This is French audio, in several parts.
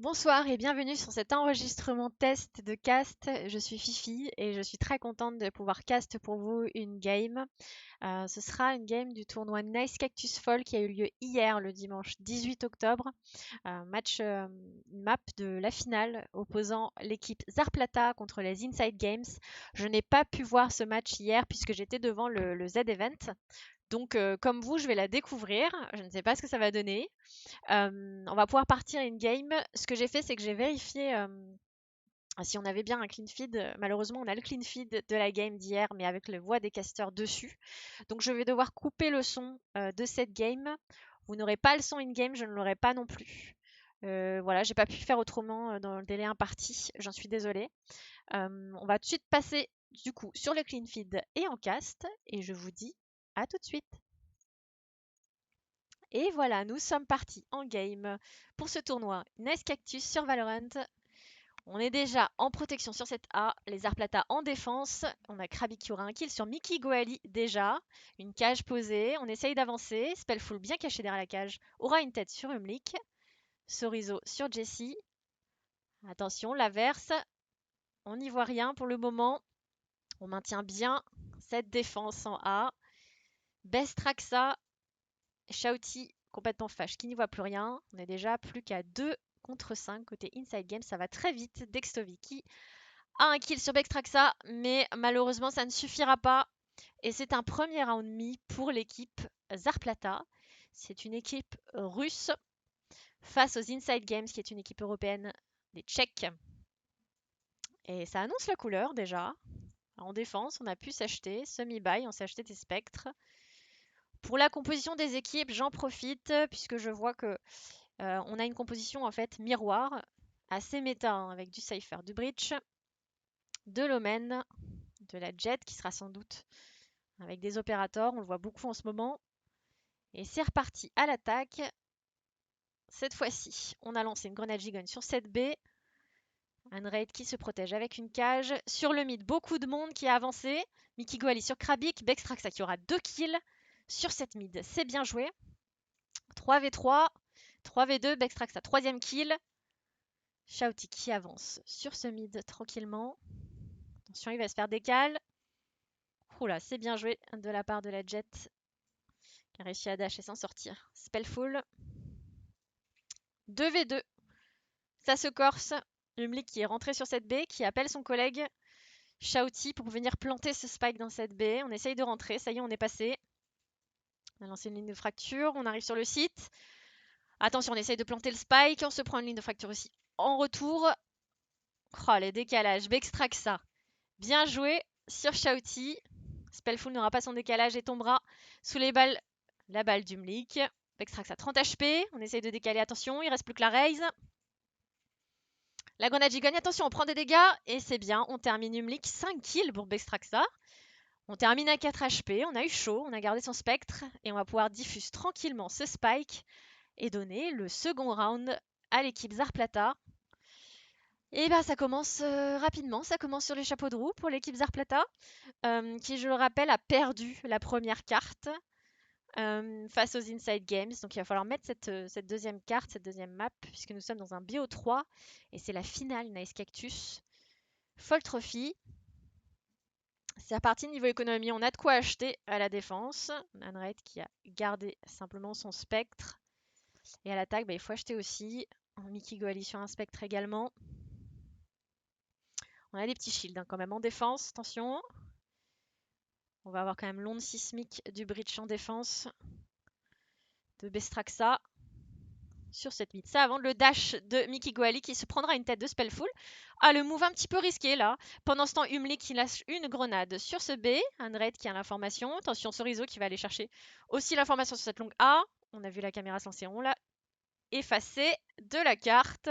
Bonsoir et bienvenue sur cet enregistrement test de cast. Je suis Fifi et je suis très contente de pouvoir cast pour vous une game. Ce sera une game du tournoi Nice Cactus Fall qui a eu lieu hier, le dimanche 18 octobre. Map de la finale opposant l'équipe Zarplata contre les Inside Games. Je n'ai pas pu voir ce match hier puisque j'étais devant le Z-Event. Donc, comme vous, je vais la découvrir. Je ne sais pas ce que ça va donner. On va pouvoir partir in game. Ce que j'ai fait, c'est que j'ai vérifié si on avait bien un clean feed. Malheureusement, on a le clean feed de la game d'hier, mais avec les voix des casters dessus. Donc, je vais devoir couper le son de cette game. Vous n'aurez pas le son in game, je ne l'aurai pas non plus. Voilà, j'ai pas pu faire autrement dans le délai imparti. J'en suis désolée. On va tout de suite passer du coup sur le clean feed et en cast, et je vous dis à tout de suite. Et voilà, nous sommes partis en game pour ce tournoi Nice Cactus sur Valorant. On est déjà en protection sur cette A, les Arplata en défense. On a Krabi qui aura un kill sur Mickey Goali déjà. Une cage posée, on essaye d'avancer. Spellful bien caché derrière la cage aura une tête sur Umlik. Sorizo sur Jessie. Attention, l'averse. On n'y voit rien pour le moment. On maintient bien cette défense en A. Bestraxa, Shouty complètement fâche qui n'y voit plus rien. On est déjà plus qu'à 2 contre 5 côté Inside Game. Ça va très vite. Dextovi qui a un kill sur Bextraxa, mais malheureusement ça ne suffira pas. Et c'est un premier round mis pour l'équipe Zarplata. C'est une équipe russe face aux Inside Games, qui est une équipe européenne des Tchèques. Et ça annonce la couleur déjà. En défense, on a pu s'acheter semi-buy, on s'est acheté des spectres. Pour la composition des équipes, j'en profite puisque je vois que on a une composition en fait miroir, assez méta, hein, avec du Cypher, du Breach, de l'Omen, de la Jet qui sera sans doute avec des opérateurs, on le voit beaucoup en ce moment. Et c'est reparti à l'attaque. Cette fois-ci, on a lancé une grenade gigon sur cette B. Un raid qui se protège avec une cage. Sur le mid, beaucoup de monde qui a avancé. Mickey Goali sur Krabik. Bextraxa qui aura 2 kills sur cette mid. C'est bien joué. 3v3. 3v2. Bextraxa, 3ème kill. Shouty qui avance sur ce mid tranquillement. Attention, il va se faire décal. Oula, c'est bien joué de la part de la Jet qui a réussi à dash et s'en sortir. Spellful. 2v2. Ça se corse. Umlik qui est rentré sur cette B, qui appelle son collègue Shouty pour venir planter ce spike dans cette B. On essaye de rentrer. Ça y est, on est passé. On a lancé une ligne de fracture. On arrive sur le site. Attention, on essaye de planter le spike. On se prend une ligne de fracture aussi en retour. Oh, les décalages. Bextraxa. Bien joué sur Shouty. Spellful n'aura pas son décalage et tombera sous les balles. La balle d'Umlik. Bextraxa 30 HP. On essaye de décaler. Attention, il reste plus que la raise. La grenade gigogne, attention, on prend des dégâts et c'est bien. On termine Umlik, 5 kills pour Bextraxa. On termine à 4 HP, on a eu chaud, on a gardé son spectre et on va pouvoir diffuser tranquillement ce spike et donner le second round à l'équipe Zarplata. Et bah ça commence rapidement, ça commence sur les chapeaux de roue pour l'équipe Zarplata, qui je le rappelle a perdu la première carte face aux Inside Games. Donc il va falloir mettre cette deuxième carte, cette deuxième map, puisque nous sommes dans un BO3 et c'est la finale Nice Cactus. Fall Trophy. C'est reparti niveau économie, on a de quoi acheter à la défense. On a un raid qui a gardé simplement son spectre. Et à l'attaque, bah, il faut acheter aussi. Mickey Goali sur un spectre également. On a des petits shields hein, quand même en défense, attention. On va avoir quand même l'onde sismique du Breach en défense. De Bestraxa. Sur cette mid. Ça avant le dash de Mickey Goali qui se prendra une tête de Spellful. Ah, le move un petit peu risqué là. Pendant ce temps, Umlik qui lâche une grenade sur ce B. Un raid qui a l'information. Attention, Sorizo qui va aller chercher aussi l'information sur cette longue A. On a vu la caméra se lancer, on l'a effacé de la carte.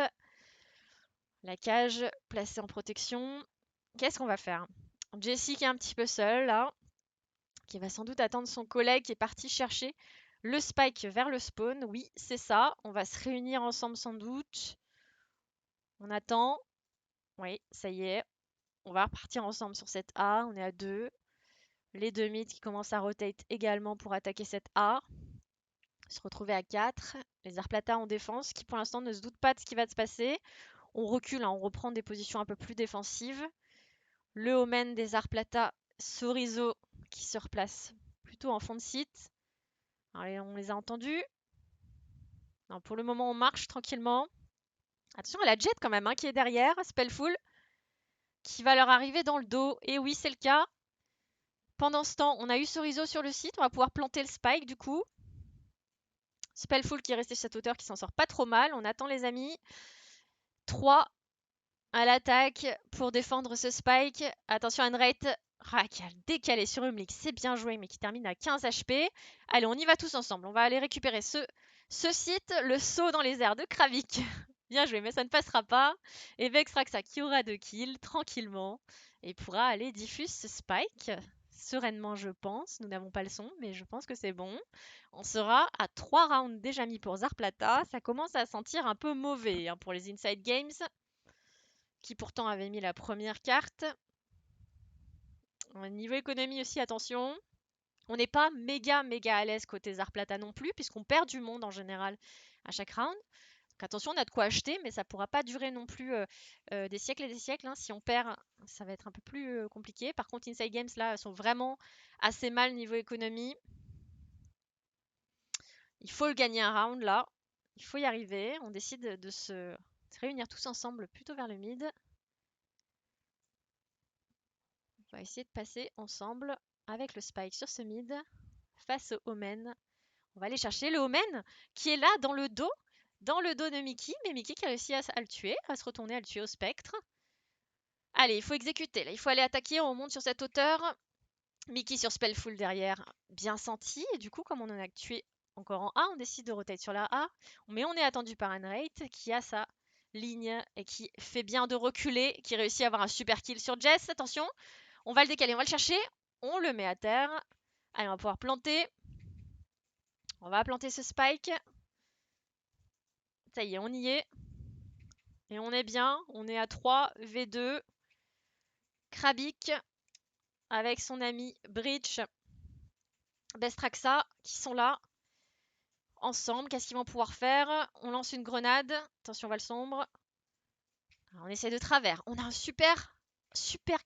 La cage placée en protection. Qu'est-ce qu'on va faire? Jessie qui est un petit peu seule là. Qui va sans doute attendre son collègue qui est parti chercher le spike vers le spawn. Oui, c'est ça. On va se réunir ensemble sans doute. On attend. Oui, ça y est. On va repartir ensemble sur cette A. On est à 2. Les deux mids qui commencent à rotate également pour attaquer cette A. se retrouver à 4. Les Arplata en défense qui pour l'instant ne se doutent pas de ce qui va se passer. On recule, hein, on reprend des positions un peu plus défensives. Le Omen des Arplata, Sorizo qui se replace plutôt en fond de site. Allez, on les a entendus. Non, pour le moment, on marche tranquillement. Attention à la Jet quand même, hein, qui est derrière, Spellful, qui va leur arriver dans le dos. Et oui, c'est le cas. Pendant ce temps, on a eu Sorizo sur le site. On va pouvoir planter le Spike du coup. Spellful qui est resté sur cette hauteur, qui s'en sort pas trop mal. On attend les amis. 3 à l'attaque pour défendre ce Spike. Attention, Enrate. Ah, qui a décalé sur Umlik. C'est bien joué, mais qui termine à 15 HP. Allez, on y va tous ensemble. On va aller récupérer ce site. Le saut dans les airs de Kravik. Bien joué, mais ça ne passera pas. Et Vextraxa qui aura 2 kills, tranquillement. Et pourra aller diffuse ce Spike. Sereinement, je pense. Nous n'avons pas le son, mais je pense que c'est bon. On sera à 3 rounds déjà mis pour Zarplata. Ça commence à sentir un peu mauvais hein, pour les Inside Games, qui pourtant avaient mis la première carte. Niveau économie aussi, attention. On n'est pas méga à l'aise côté Zarplata non plus, puisqu'on perd du monde en général à chaque round. Donc attention, on a de quoi acheter, mais ça ne pourra pas durer non plus des siècles et des siècles. Hein. Si on perd, ça va être un peu plus compliqué. Par contre, Inside Games, là, sont vraiment assez mal niveau économie. Il faut le gagner un round, là. Il faut y arriver. On décide de se réunir tous ensemble plutôt vers le mid. On va essayer de passer ensemble avec le Spike sur ce mid face au Omen. On va aller chercher le Omen qui est là dans le dos de Mickey, mais Mickey qui a réussi à le tuer, à se retourner, à le tuer au spectre. Allez, il faut exécuter, là, il faut aller attaquer, on monte sur cette hauteur. Mickey sur Spellful derrière, bien senti, et du coup, comme on en a tué encore en A, on décide de rotate sur la A, mais on est attendu par Enrate qui a sa ligne et qui fait bien de reculer, qui réussit à avoir un super kill sur Jess, attention, on va le décaler, on va le chercher, on le met à terre. Allez, on va pouvoir planter. On va planter ce Spike. Ça y est, on y est. Et on est bien. On est à 3 V2. Kravik avec son ami Breach, Bestraxa qui sont là. Ensemble, qu'est-ce qu'ils vont pouvoir faire? On lance une grenade. Attention, Val sombre. Alors, on essaie de travers. On a un super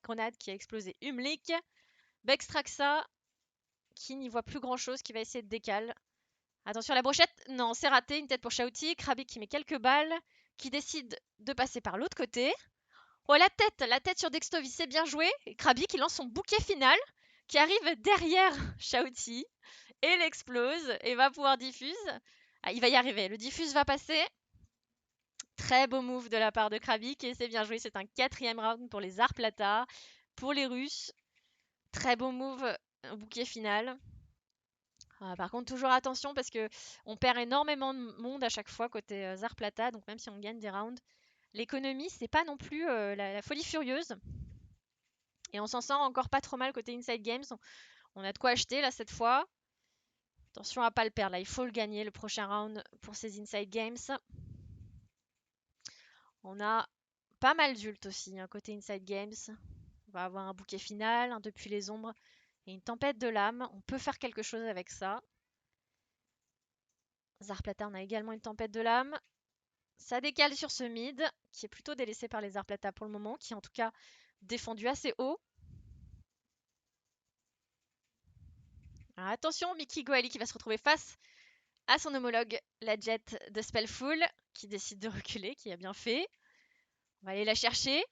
grenade qui a explosé. Umlik. Bextraxa qui n'y voit plus grand chose, qui va essayer de décaler. Attention à la brochette. Non, c'est raté. Une tête pour Shouty. Kravik qui met quelques balles. Qui décide de passer par l'autre côté. Oh, la tête sur Dextovi, c'est bien joué. Et Krabi qui lance son bouquet final, qui arrive derrière Shouty, et l'explose, et va pouvoir diffuse. Ah, il va y arriver, le diffuse va passer. Très beau move de la part de Kravik, et c'est bien joué, c'est un 4e round pour les Arplata, pour les Russes. Très beau move, un bouquet final. Ah, par contre, toujours attention parce que on perd énormément de monde à chaque fois côté Zarplata, donc même si on gagne des rounds, l'économie, c'est pas non plus la folie furieuse. Et on s'en sort encore pas trop mal côté Inside Games. On a de quoi acheter là cette fois. Attention à pas le perdre là, il faut le gagner le prochain round pour ces Inside Games. On a pas mal d'ult aussi hein, côté Inside Games. On va avoir un bouquet final, un depuis les ombres et une tempête de l'âme. On peut faire quelque chose avec ça. Zarplata, on a également une tempête de l'âme. Ça décale sur ce mid, qui est plutôt délaissé par les Zarplata pour le moment, qui est en tout cas défendu assez haut. Alors attention, Mickey Goali qui va se retrouver face à son homologue, la Jet de Spellful, qui décide de reculer, qui a bien fait. On va aller la chercher.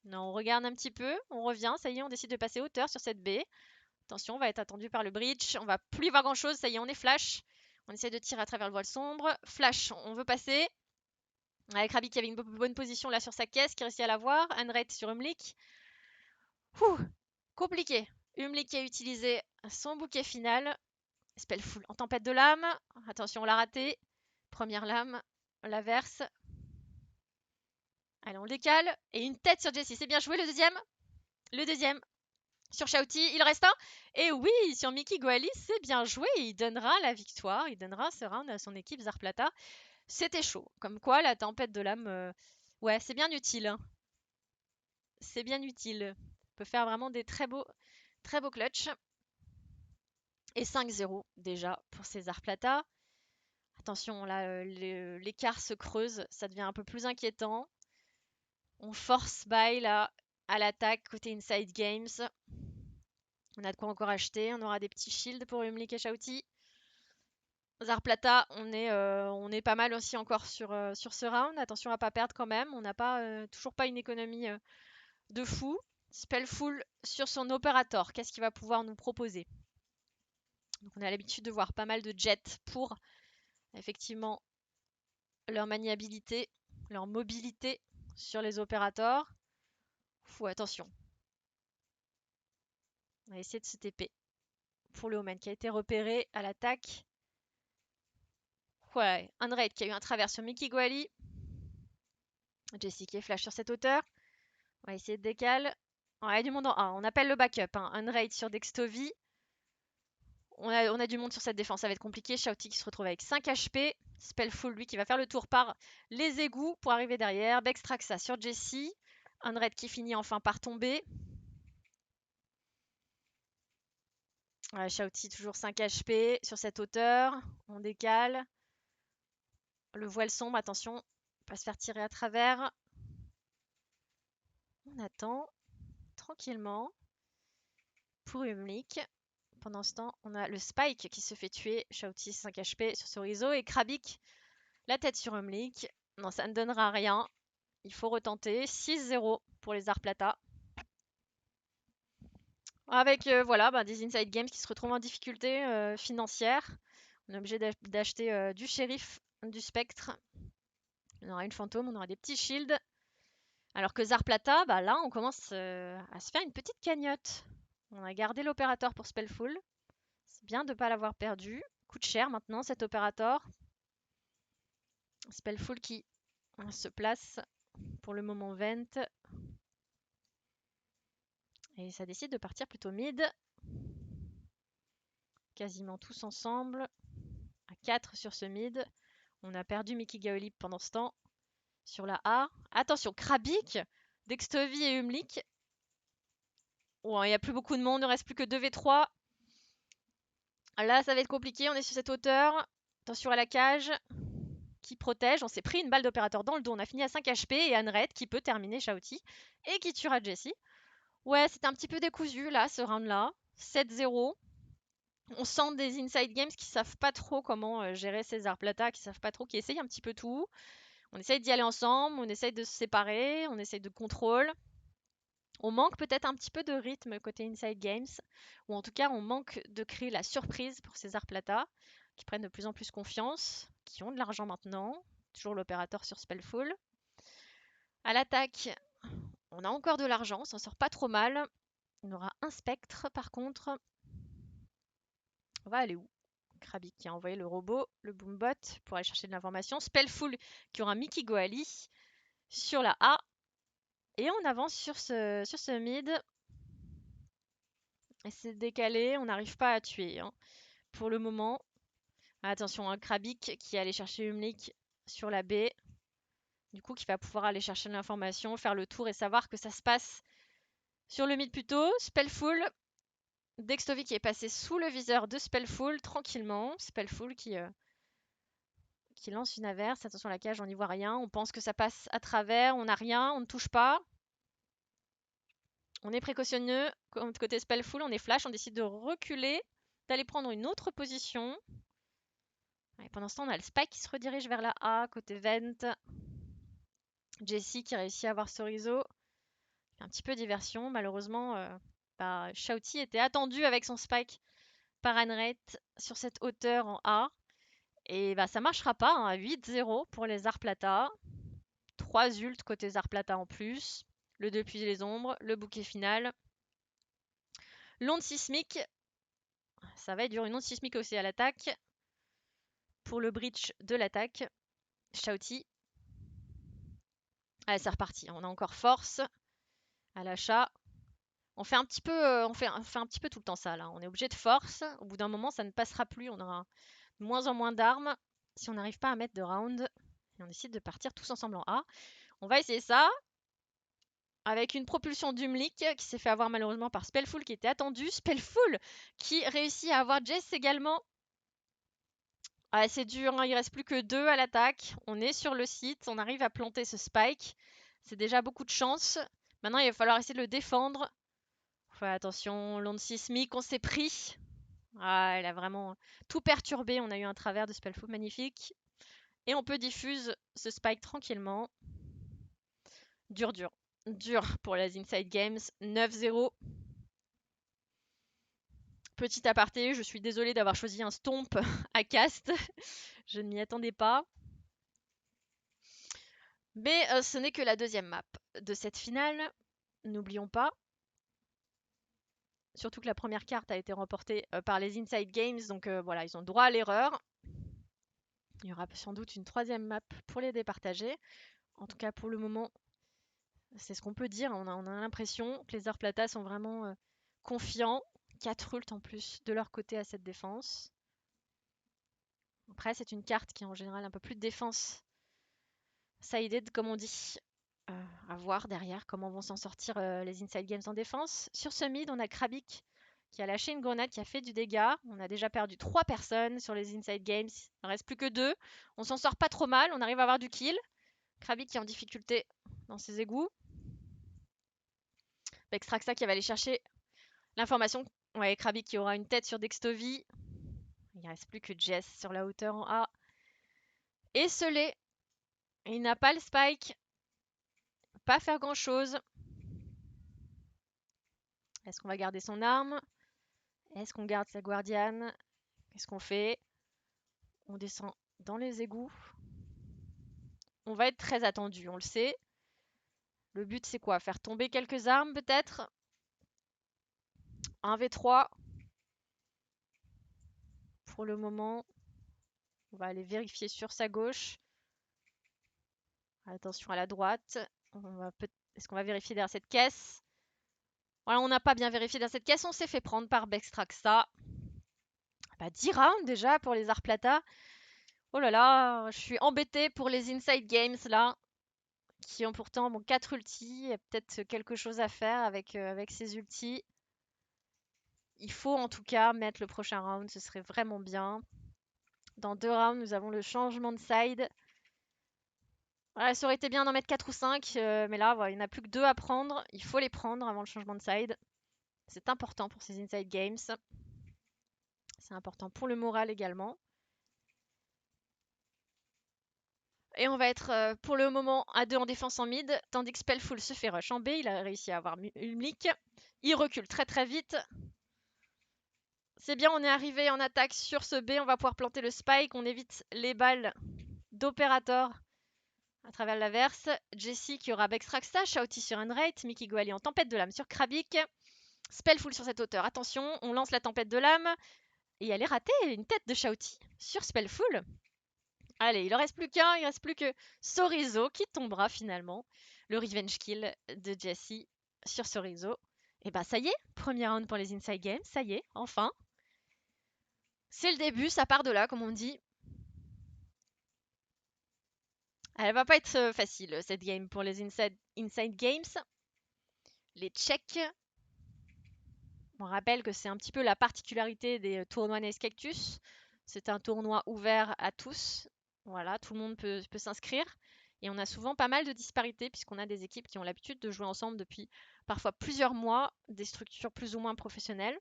Non, on regarde un petit peu, on revient, ça y est, on décide de passer hauteur sur cette baie. Attention, on va être attendu par le breach, on va plus y voir grand chose, ça y est, on est flash. On essaie de tirer à travers le voile sombre. Flash, on veut passer. Avec Rabi qui avait une bonne position là sur sa caisse, qui réussit à la voir. Unrate sur Umlik. Compliqué. Umlik qui a utilisé son bouquet final. Spellful en tempête de lame. Attention, on l'a raté. Première lame, la verse. Allez, on le décale. Et une tête sur Jessie. C'est bien joué le deuxième. Le deuxième sur Shouty. Il reste un. Et oui, sur Mickey Goali, c'est bien joué. Il donnera la victoire. Il donnera ce round à son équipe Zarplata. C'était chaud. Comme quoi, la tempête de l'âme, ouais, c'est bien utile. Hein. C'est bien utile. On peut faire vraiment des très beaux clutch. Et 5-0 déjà pour César Plata. Attention, là, l'écart se creuse, ça devient un peu plus inquiétant. On force buy là à l'attaque côté Inside Games. On a de quoi encore acheter. On aura des petits shields pour Umlik et Shouty. Zarplata, on est pas mal aussi encore sur ce round. Attention à pas perdre quand même. On n'a pas toujours pas une économie de fou. Spellful sur son opérateur. Qu'est-ce qu'il va pouvoir nous proposer? Donc on a l'habitude de voir pas mal de jets pour effectivement leur maniabilité, leur mobilité sur les opérateurs. Fou, attention. On va essayer de se TP pour le Omen qui a été repéré à l'attaque. Ouais, un raid qui a eu un travers sur Mickey Gwali. Jessie qui est flash sur cette hauteur. On va essayer de décaler. Il y a du monde en A. On appelle le backup. Hein. Un raid sur Dextovy. On a du monde sur cette défense. Ça va être compliqué. Shouty qui se retrouve avec 5 HP. Spellful, lui, qui va faire le tour par les égouts pour arriver derrière. Bextraxa sur Jessie. Un raid qui finit enfin par tomber. Ouais, Shouty toujours 5 HP sur cette hauteur. On décale. Le voile sombre, attention. Pas se faire tirer à travers. On attend tranquillement pour Umlik. Pendant ce temps, on a le Spike qui se fait tuer. Shouty 5 HP sur Sorizo et Krabik la tête sur Umlik. Non, ça ne donnera rien. Il faut retenter. 6-0 pour les Arplata. Avec voilà, des inside games qui se retrouvent en difficulté financière. On est obligé d'acheter du shérif, du spectre. On aura une fantôme, on aura des petits shields. Alors que Zarplata, là, on commence à se faire une petite cagnotte. On a gardé l'opérateur pour Spellful. C'est bien de ne pas l'avoir perdu. Coûte cher maintenant cet opérateur. Spellful qui se place pour le moment vent. Et ça décide de partir plutôt mid. Quasiment tous ensemble. À 4 sur ce mid. On a perdu Mickey Gaolib pendant ce temps. Sur la A. Attention, Krabik, Dextovy et Umlik. Oh, il n'y a plus beaucoup de monde, il ne reste plus que 2v3. Là, ça va être compliqué, on est sur cette hauteur. Attention à la cage qui protège. On s'est pris une balle d'opérateur dans le dos. On a fini à 5 HP et Anred qui peut terminer Shouty et qui tuera Jessie. Ouais, c'est un petit peu décousu là, ce round-là. 7-0. On sent des inside games qui savent pas trop comment gérer César Plata, qui savent pas trop, qui essayent un petit peu tout. On essaye d'y aller ensemble, on essaye de se séparer, on essaye de contrôle. On manque peut-être un petit peu de rythme côté Inside Games, ou en tout cas on manque de créer la surprise pour César Plata, qui prennent de plus en plus confiance, qui ont de l'argent maintenant, toujours l'opérateur sur Spellful. À l'attaque, on a encore de l'argent, on s'en sort pas trop mal. On aura un spectre par contre. On va aller où? Krabik qui a envoyé le robot, le boombot, pour aller chercher de l'information. Spellful qui aura Mickey Goali sur la A. Et on avance sur ce mid. Et c'est décalé, on n'arrive pas à tuer hein, pour le moment. Attention, un Krabik qui est allé chercher Umlik sur la B. Du coup, qui va pouvoir aller chercher l'information, faire le tour et savoir que ça se passe sur le mid plutôt. Spellful. Dextovy qui est passé sous le viseur de Spellful tranquillement. Spellful qui lance une averse. Attention à la cage, on n'y voit rien. On pense que ça passe à travers. On n'a rien, on ne touche pas. On est précautionneux. Côté Spellful, on est flash. On décide de reculer, d'aller prendre une autre position. Et pendant ce temps, on a le Spike qui se redirige vers la A, côté Vent. Jessie qui réussit à avoir Sorizo. Un petit peu diversion. Malheureusement, Shouty était attendu avec son Spike par Anret sur cette hauteur en A. Et ça marchera pas. Hein, 8-0 pour les Arplata. 3 ults côté Zarplata en plus. Le depuis les ombres, le bouquet final. L'onde sismique. Ça va être dur. Une onde sismique aussi à l'attaque. Pour le breach de l'attaque. Shouty. Allez, c'est reparti. On a encore force à l'achat. On fait un petit peu, on fait un petit peu tout le temps ça là. On est obligé de force. Au bout d'un moment, ça ne passera plus. On aura de moins en moins d'armes si on n'arrive pas à mettre de round. Et on décide de partir tous ensemble en A. On va essayer ça. avec une propulsion d'Umlik qui s'est fait avoir malheureusement par Spellful qui était attendu. Spellful qui réussit à avoir Jess également. Ah, c'est dur, hein, il reste plus que 2 à l'attaque. On est sur le site, on arrive à planter ce spike. C'est déjà beaucoup de chance. Maintenant, il va falloir essayer de le défendre. Enfin, attention, l'onde sismique, on s'est pris. Ah, elle a vraiment tout perturbé. On a eu un travers de Spellful magnifique. Et on peut diffuse ce spike tranquillement. Dur, dur. Dur pour les Inside Games. 9-0. Petit aparté, je suis désolée d'avoir choisi un stomp à cast. Je ne m'y attendais pas. Mais ce n'est que la deuxième map de cette finale. N'oublions pas. Surtout que la première carte a été remportée par les Inside Games. Donc voilà, ils ont droit à l'erreur. Il y aura sans doute une troisième map pour les départager. En tout cas, pour le moment, c'est ce qu'on peut dire. On a l'impression que les Arplata sont vraiment confiants. 4 ults en plus de leur côté à cette défense. Après, c'est une carte qui est en général un peu plus de défense sided, comme on dit. À voir derrière comment vont s'en sortir les Inside Games en défense. Sur ce mid, on a Krabik qui a lâché une grenade qui a fait du dégât. On a déjà perdu 3 personnes sur les Inside Games. Il ne reste plus que 2. On s'en sort pas trop mal. On arrive à avoir du kill. Krabik qui est en difficulté dans ses égouts. Bextraxa qui va aller chercher l'information. Ouais, Krabik qui aura une tête sur Dextovy. Il ne reste plus que Jess sur la hauteur en A. Et Selé. Il n'a pas le spike. Pas faire grand chose. Est-ce qu'on va garder son arme? Est-ce qu'on garde sa guardiane? Qu'est-ce qu'on fait? On descend dans les égouts. On va être très attendu, on le sait. Le but c'est quoi? Faire tomber quelques armes peut-être? 1v3. Pour le moment, on va aller vérifier sur sa gauche. Attention à la droite. Est-ce qu'on va vérifier derrière cette caisse? Voilà, on n'a pas bien vérifié dans cette caisse. On s'est fait prendre par Bextraxa. Bah, 10 rounds déjà pour les Arplata. Oh là là, je suis embêtée pour les Inside Games là, qui ont pourtant 4 ultis. Il y a peut-être quelque chose à faire avec ces ultis. Il faut en tout cas mettre le prochain round, ce serait vraiment bien. Dans 2 rounds, nous avons le changement de side. Voilà, ça aurait été bien d'en mettre 4 ou 5, mais là, voilà, il n'y en a plus que 2 à prendre. Il faut les prendre avant le changement de side. C'est important pour ces Inside Games. C'est important pour le moral également. Et on va être pour le moment à 2 en défense en mid, tandis que Spellful se fait rush en B. Il a réussi à avoir Umlik. Il recule très très vite. C'est bien, on est arrivé en attaque sur ce B. On va pouvoir planter le spike. On évite les balles d'opérateur à travers l'averse. Jessie qui aura Bextraxa, Shouty sur Unrate, Mickey Goali en tempête de lame sur Krabik. Spellful sur cette hauteur. Attention, on lance la tempête de lame. Et elle est ratée, une tête de Shouty sur Spellful. Allez, il en reste plus qu'un, il reste plus que Sorizo qui tombera finalement. Le revenge kill de Jessie sur Sorizo. Et bah ça y est, premier round pour les Inside Games, ça y est, enfin. C'est le début, ça part de là comme on dit. Elle va pas être facile cette game pour les Inside Games. Les Tchèques. On rappelle que c'est un petit peu la particularité des tournois Nice Cactus. C'est un tournoi ouvert à tous. Voilà, tout le monde peut s'inscrire. Et on a souvent pas mal de disparités puisqu'on a des équipes qui ont l'habitude de jouer ensemble depuis parfois plusieurs mois, des structures plus ou moins professionnelles.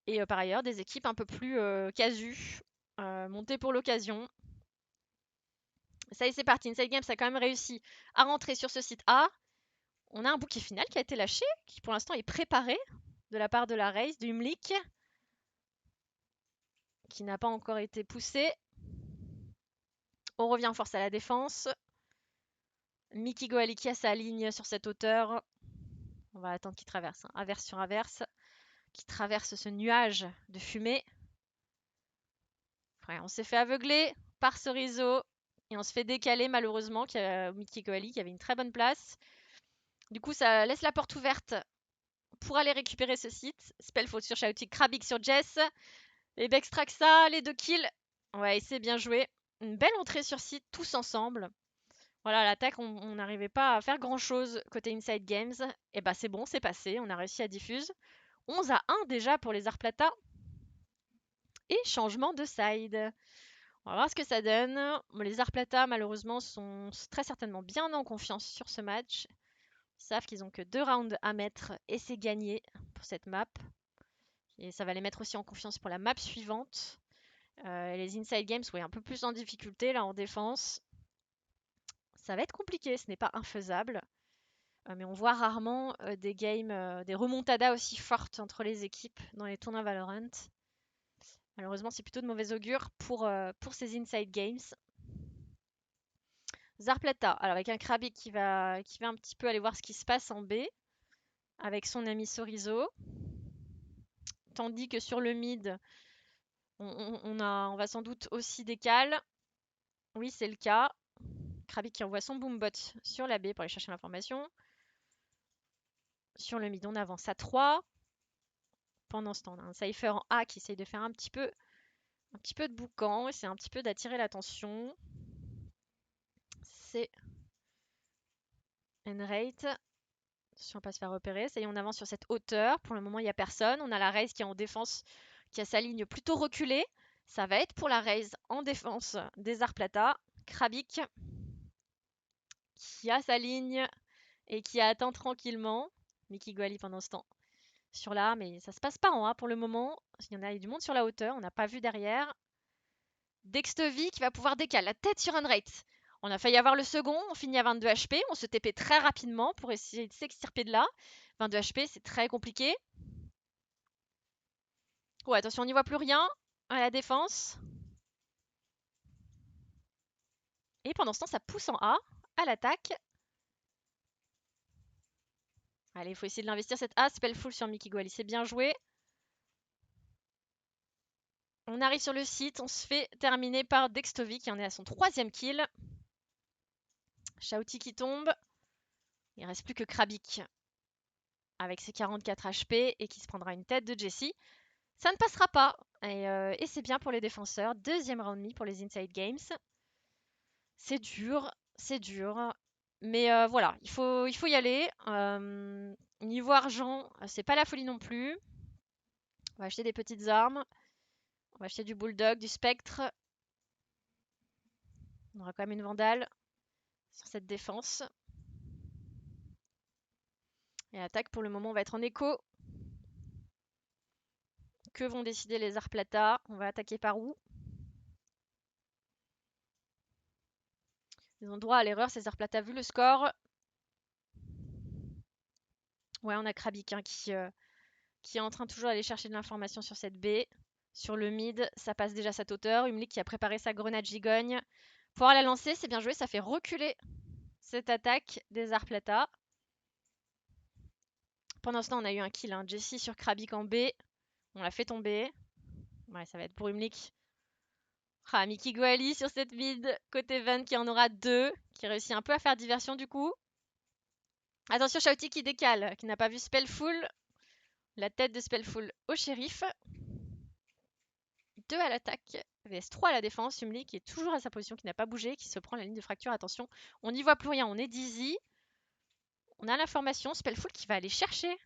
Et par ailleurs, des équipes un peu plus casu, montées pour l'occasion. Ça y est, c'est parti. Inside Games a quand même réussi à rentrer sur ce site A. On a un bouquet final qui a été lâché, qui pour l'instant est préparé de la part de la race, du Umlik, qui n'a pas encore été poussé. On revient en force à la défense. Mickey Goali qui a sa ligne sur cette hauteur. On va attendre qu'il traverse, hein. Averse sur averse, qui traverse ce nuage de fumée. Ouais, on s'est fait aveugler par Sorizo et on se fait décaler malheureusement. Mickey Goali qui avait une très bonne place. Du coup, ça laisse la porte ouverte pour aller récupérer ce site. Spellful sur Shouty, Krabik sur Jess. Et Bextraxa, les 2 kills. Ouais, c'est bien joué. Une belle entrée sur site, tous ensemble. Voilà, l'attaque, on n'arrivait pas à faire grand-chose côté Inside Games. Et bah c'est bon, c'est passé, on a réussi à diffuse. 11-1 déjà pour les Arplata. Et changement de side. On va voir ce que ça donne. Bon, les Arplata, malheureusement, sont très certainement bien en confiance sur ce match. Ils savent qu'ils ont que 2 rounds à mettre et c'est gagné pour cette map. Et ça va les mettre aussi en confiance pour la map suivante. Les Inside Games, oui, un peu plus en difficulté là en défense. Ça va être compliqué, ce n'est pas infaisable. Mais on voit rarement des games, des remontadas aussi fortes entre les équipes dans les tournois Valorant. Malheureusement, c'est plutôt de mauvais augure pour ces Inside Games. Zarplata, alors avec un Krabi qui va un petit peu aller voir ce qui se passe en B avec son ami Sorizo. Tandis que sur le mid, on va sans doute aussi des cales. Oui, c'est le cas. Krabi qui envoie son boombot sur la B pour aller chercher l'information. Sur le mid, on avance à 3. Pendant ce temps, on a un Cypher en A qui essaye de faire un petit peu de boucan. C'est un petit peu d'attirer l'attention. C'est Enrate. Si on pas se faire repérer. Ça y est, on avance sur cette hauteur. Pour le moment, il n'y a personne. On a la Raze qui est en défense, qui a sa ligne plutôt reculée. Ça va être pour la Raze en défense des Arplata. Krabik qui a sa ligne et qui attend tranquillement. Mickey Guali pendant ce temps sur la A, mais ça se passe pas en A pour le moment. Il y en a du monde sur la hauteur, on n'a pas vu derrière. Dextevi qui va pouvoir décaler la tête sur Unrate. On a failli avoir le second, on finit à 22 HP, on se TP très rapidement pour essayer de s'extirper de là. 22 HP, c'est très compliqué. Oh, attention, on n'y voit plus rien à la défense. Et pendant ce temps, ça pousse en A, à l'attaque. Allez, il faut essayer de l'investir cette A. Spellful sur Mickey Guali, c'est bien joué. On arrive sur le site, on se fait terminer par Dextovi qui en est à son 3e kill. Shouty qui tombe. Il ne reste plus que Krabik avec ses 44 HP et qui se prendra une tête de Jessie. Ça ne passera pas. Et c'est bien pour les défenseurs. 2e round me pour les Inside Games. C'est dur, c'est dur. Mais voilà, il faut y aller. Niveau argent, c'est pas la folie non plus. On va acheter des petites armes. On va acheter du Bulldog, du Spectre. On aura quand même une Vandale sur cette défense. Et l'attaque, pour le moment, on va être en écho. Que vont décider les Arplata? On va attaquer par où? Ils ont droit à l'erreur, ces Arplata, vu le score. Ouais, on a Krabik hein, qui est en train toujours d'aller chercher de l'information sur cette B. Sur le mid, ça passe déjà cette hauteur. Umlik qui a préparé sa grenade gigogne. Pouvoir la lancer, c'est bien joué, ça fait reculer cette attaque des Arplata. Pendant ce temps, on a eu un kill. Hein. Jessie sur Krabik en B. On l'a fait tomber. Ouais, ça va être pour Umlik. Ah, Mickey Guali sur cette mid. Côté Van qui en aura 2. Qui réussit un peu à faire diversion du coup. Attention, Shouty qui décale. Qui n'a pas vu Spellful. La tête de Spellful au shérif. 2 à l'attaque. VS 3 à la défense. Umli qui est toujours à sa position, qui n'a pas bougé. Qui se prend la ligne de fracture. Attention, on n'y voit plus rien. On est dizzy. On a l'information. Spellful qui va aller chercher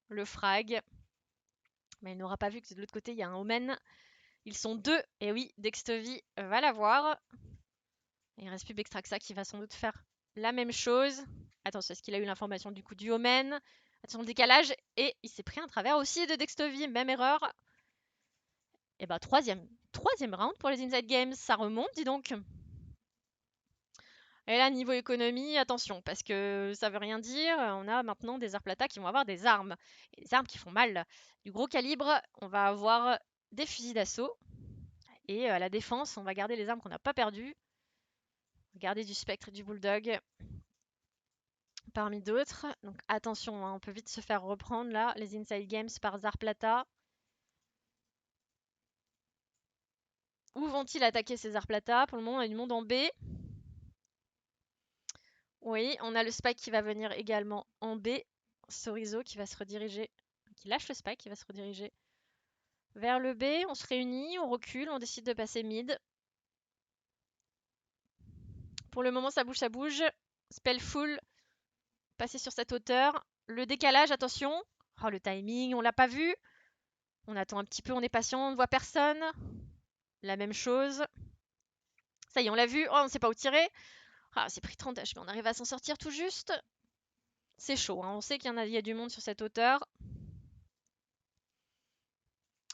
le frag. Mais il n'aura pas vu que de l'autre côté, il y a un Omen. Ils sont 2. Et oui, Dextevi va l'avoir. Il reste plus Bextraxa qui va sans doute faire la même chose. Attention, est-ce qu'il a eu l'information du coup du Omen? Attention le décalage. Et il s'est pris un travers aussi de Dextevi. Même erreur. Et bah troisième round pour les Inside Games. Ça remonte, dis donc. Et là, niveau économie, attention, parce que ça veut rien dire. On a maintenant des Arplata qui vont avoir des armes. Et des armes qui font mal. Du gros calibre, on va avoir des fusils d'assaut. Et à la défense, on va garder les armes qu'on n'a pas perdues. Garder du Spectre et du Bulldog. Parmi d'autres. Donc attention, hein, on peut vite se faire reprendre là, les Inside Games par Zarplata. Où vont-ils attaquer ces Zarplata? Pour le moment, on a du monde en B. Oui, on a le Spike qui va venir également en B. Sorizo qui va se rediriger, qui lâche le Spike, qui va se rediriger vers le B. On se réunit, on recule, on décide de passer mid. Pour le moment, ça bouge, ça bouge. Spellful, passer sur cette hauteur. Le décalage, attention. Oh, le timing, on l'a pas vu. On attend un petit peu, on est patient, on ne voit personne. La même chose. Ça y est, on l'a vu. Oh, on ne sait pas où tirer. Ah, c'est pris 30 HP, on arrive à s'en sortir tout juste. C'est chaud, hein. On sait qu'il y a du monde sur cette hauteur.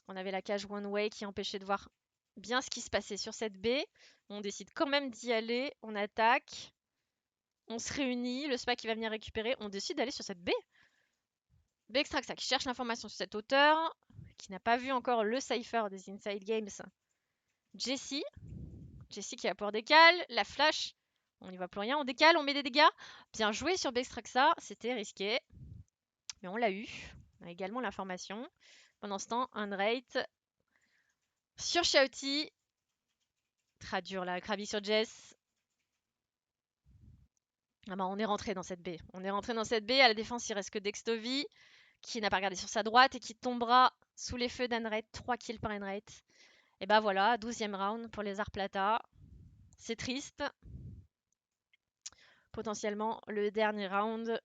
On avait la cage one way qui empêchait de voir bien ce qui se passait sur cette baie. On décide quand même d'y aller. On attaque. On se réunit. Le SPA qui va venir récupérer. On décide d'aller sur cette baie. Bextraxa qui cherche l'information sur cette hauteur. Qui n'a pas vu encore le cypher des Inside Games. Jessie. Jessie qui a pour décale. La flash. On n'y voit plus rien. On décale, on met des dégâts. Bien joué sur Bextraxa. C'était risqué. Mais on l'a eu. On a également l'information. Pendant ce temps, Unrate sur Shouty. Très dur là, Krabi sur Jess. Ah bah, on est rentré dans cette baie. On est rentré dans cette baie. À la défense, il reste que Dextovy qui n'a pas regardé sur sa droite et qui tombera sous les feux d'Unrate. 3 kills par Unrate. Et bah voilà, 12e round pour les Arplata. C'est triste. Potentiellement, le dernier round,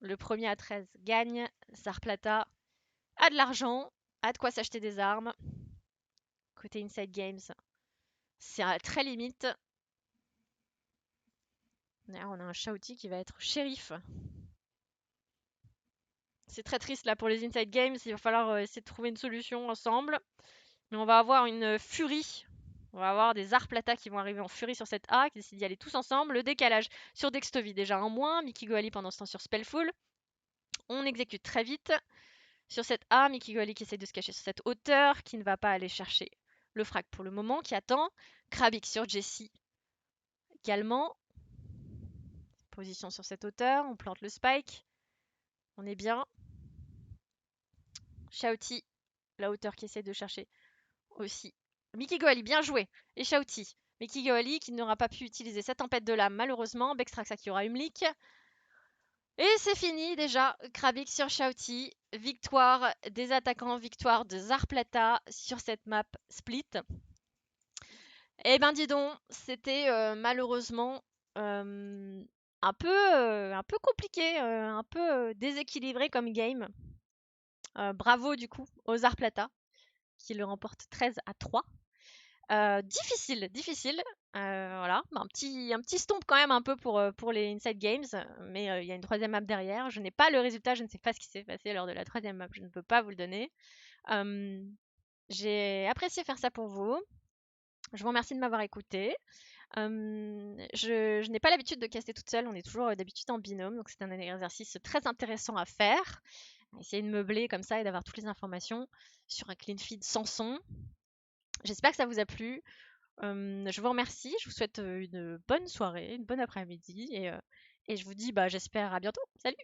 le premier à 13 gagne. Zarplata a de l'argent, a de quoi s'acheter des armes. Côté Inside Games, c'est très limite. D'ailleurs, on a un Shouty qui va être shérif. C'est très triste là pour les Inside Games. Il va falloir essayer de trouver une solution ensemble. Mais on va avoir une furie. On va avoir des Arplata qui vont arriver en furie sur cette A, qui décident d'y aller tous ensemble. Le décalage sur Dextovy déjà en moins. Mickey Goali pendant ce temps sur Spellful. On exécute très vite. Sur cette A, Mickey Goali qui essaie de se cacher sur cette hauteur, qui ne va pas aller chercher le frag pour le moment, qui attend. Krabik sur Jessie également. Position sur cette hauteur, on plante le spike. On est bien. Shouty, la hauteur qui essaie de chercher aussi. Mickey Goali, bien joué. Et Shouty. Mickey Goali qui n'aura pas pu utiliser sa tempête de lame malheureusement. Bextraxa qui aura Umlik. Et c'est fini déjà. Krabik sur Shouty. Victoire des attaquants, victoire de Zarplata sur cette map split. Eh ben dis donc, c'était malheureusement un peu compliqué, un peu déséquilibré comme game. Bravo du coup aux Arplata qui le remportent 13-3. Difficile. Voilà, un petit stomp quand même un peu pour les Inside Games, mais il y a une troisième map derrière. Je n'ai pas le résultat, je ne sais pas ce qui s'est passé lors de la troisième map, je ne peux pas vous le donner. J'ai apprécié faire ça pour vous. Je vous remercie de m'avoir écouté. Je n'ai pas l'habitude de caster toute seule, on est toujours d'habitude en binôme, donc c'est un exercice très intéressant à faire. Essayer de meubler comme ça et d'avoir toutes les informations sur un clean feed sans son. J'espère que ça vous a plu. Je vous remercie, je vous souhaite une bonne soirée, une bonne après-midi et je vous dis j'espère à bientôt. Salut!